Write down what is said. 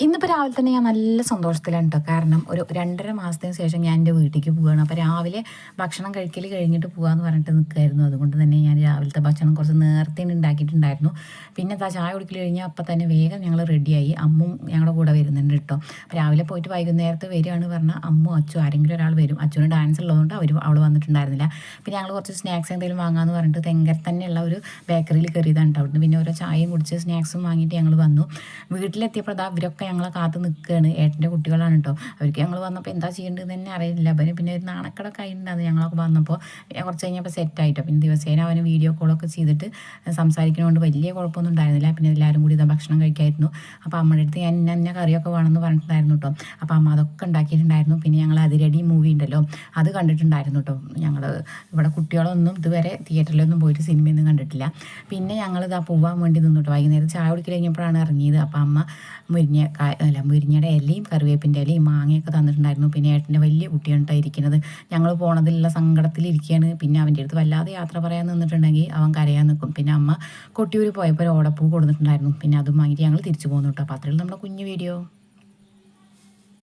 ഇന്നിപ്പോൾ രാവിലെ തന്നെ ഞാൻ നല്ല സന്തോഷത്തിലാണ് കേട്ടോ. കാരണം ഒരു 2.5 മാസത്തിന് ശേഷം ഞാൻ എൻ്റെ വീട്ടിലേക്ക് പോവുകയാണ്. അപ്പോൾ രാവിലെ ഭക്ഷണം കഴിക്കൽ കഴിഞ്ഞിട്ട് പോകാമെന്ന് പറഞ്ഞിട്ട് നിൽക്കുമായിരുന്നു. അതുകൊണ്ട് തന്നെ ഞാൻ രാവിലത്തെ ഭക്ഷണം കുറച്ച് നേരത്തെ ഉണ്ടാക്കിയിട്ടുണ്ടായിരുന്നു. പിന്നെ ചായ കുടിക്കൽ കഴിഞ്ഞാൽ അപ്പം തന്നെ വേഗം ഞങ്ങൾ റെഡിയായി. അമ്മും ഞങ്ങളുടെ കൂടെ വരുന്നുണ്ട് കേട്ടോ. അപ്പോൾ രാവിലെ പോയിട്ട് വൈകുന്നേരത്ത് വരികയാണ് പറഞ്ഞാൽ അമ്മു അച്ചു ആരെങ്കിലും ഒരാൾ വരും. അച്ചുവിന് ഡാൻസ് ഉള്ളതുകൊണ്ട് അവൾ വന്നിട്ടുണ്ടായിരുന്നില്ല. പിന്നെ ഞങ്ങൾ കുറച്ച് സ്നാക്സ് എന്തെങ്കിലും വാങ്ങാമെന്ന് പറഞ്ഞിട്ട് തെങ്കര തന്നെയുള്ള ഒരു ബേക്കറിയിൽ കയറിയതാണ് കേട്ടോ. അവിടുന്ന് പിന്നെ ഓരോ ചായയും കുടിച്ച് സ്നാക്സും വാങ്ങിയിട്ട് ഞങ്ങൾ വന്നു. വീട്ടിലെത്തിയപ്പോൾ അവരൊക്കെ ഞങ്ങളെ കാത്ത് നിൽക്കുകയാണ്. ഏട്ടൻ്റെ കുട്ടികളാണ് കേട്ടോ. അവർക്ക് ഞങ്ങൾ വന്നപ്പോൾ എന്താ ചെയ്യേണ്ടതെന്ന് തന്നെ അറിയില്ല. അവന് പിന്നെ ഒരു നാണക്കടൊക്കെ ആയിട്ടുണ്ടായിരുന്നു. ഞങ്ങളൊക്കെ വന്നപ്പോൾ കുറച്ച് കഴിഞ്ഞപ്പോൾ സെറ്റായിട്ടോ. പിന്നെ ദിവസേന അവന് വീഡിയോ കോളൊക്കെ ചെയ്തിട്ട് സംസാരിക്കുന്നതുകൊണ്ട് വലിയ കുഴപ്പമൊന്നും ഉണ്ടായിരുന്നില്ല. പിന്നെ എല്ലാവരും കൂടി ഇതാ ഭക്ഷണം കഴിക്കായിരുന്നു. അപ്പോൾ അമ്മയുടെ അടുത്ത് ഞാൻ ഇന്ന കറിയൊക്കെ വേണമെന്ന് പറഞ്ഞിട്ടുണ്ടായിരുന്നു കേട്ടോ. അപ്പോൾ അമ്മ അതൊക്കെ ഉണ്ടാക്കിയിട്ടുണ്ടായിരുന്നു. പിന്നെ ഞങ്ങൾ അതിരടി മൂവി ഉണ്ടല്ലോ, അത് കണ്ടിട്ടുണ്ടായിരുന്നു കേട്ടോ. ഞങ്ങൾ ഇവിടെ കുട്ടികളൊന്നും ഇതുവരെ തിയേറ്ററിലൊന്നും പോയിട്ട് സിനിമയൊന്നും കണ്ടിട്ടില്ല. പിന്നെ ഞങ്ങളിതാ പോവാൻ വേണ്ടി നിന്നു കേട്ടോ. വൈകുന്നേരം ചായ കുടിക്കൽ കഴിഞ്ഞപ്പോഴാണ് ഇറങ്ങിയത്. അപ്പോൾ അമ്മ മുരിങ്ങയുടെ ഇലയും കറിവേപ്പിൻ്റെ ഇലയും മാങ്ങയൊക്കെ തന്നിട്ടുണ്ടായിരുന്നു. പിന്നെ ഏട്ടൻ്റെ വലിയ കുട്ടിയാണ് ഇരിക്കുന്നത്. ഞങ്ങൾ പോണതിലുള്ള സങ്കടത്തിലിരിക്കുകയാണ്. പിന്നെ അവൻ്റെ അടുത്ത് വല്ലാതെ യാത്ര പറയാൻ നിന്നിട്ടുണ്ടെങ്കിൽ അവൻ കരയാൻ നിൽക്കും. പിന്നെ അമ്മ കൊട്ടിയൂർ പോയപ്പോൾ ഒരു ഓടപ്പൂ കൊടുത്തിട്ടുണ്ടായിരുന്നു. പിന്നെ അതും വാങ്ങിയിട്ട് ഞങ്ങൾ തിരിച്ചു പോകുന്നു കേട്ടോ. അപ്പോൾ അത്രയും നമ്മുടെ കുഞ്ഞു വീഡിയോ.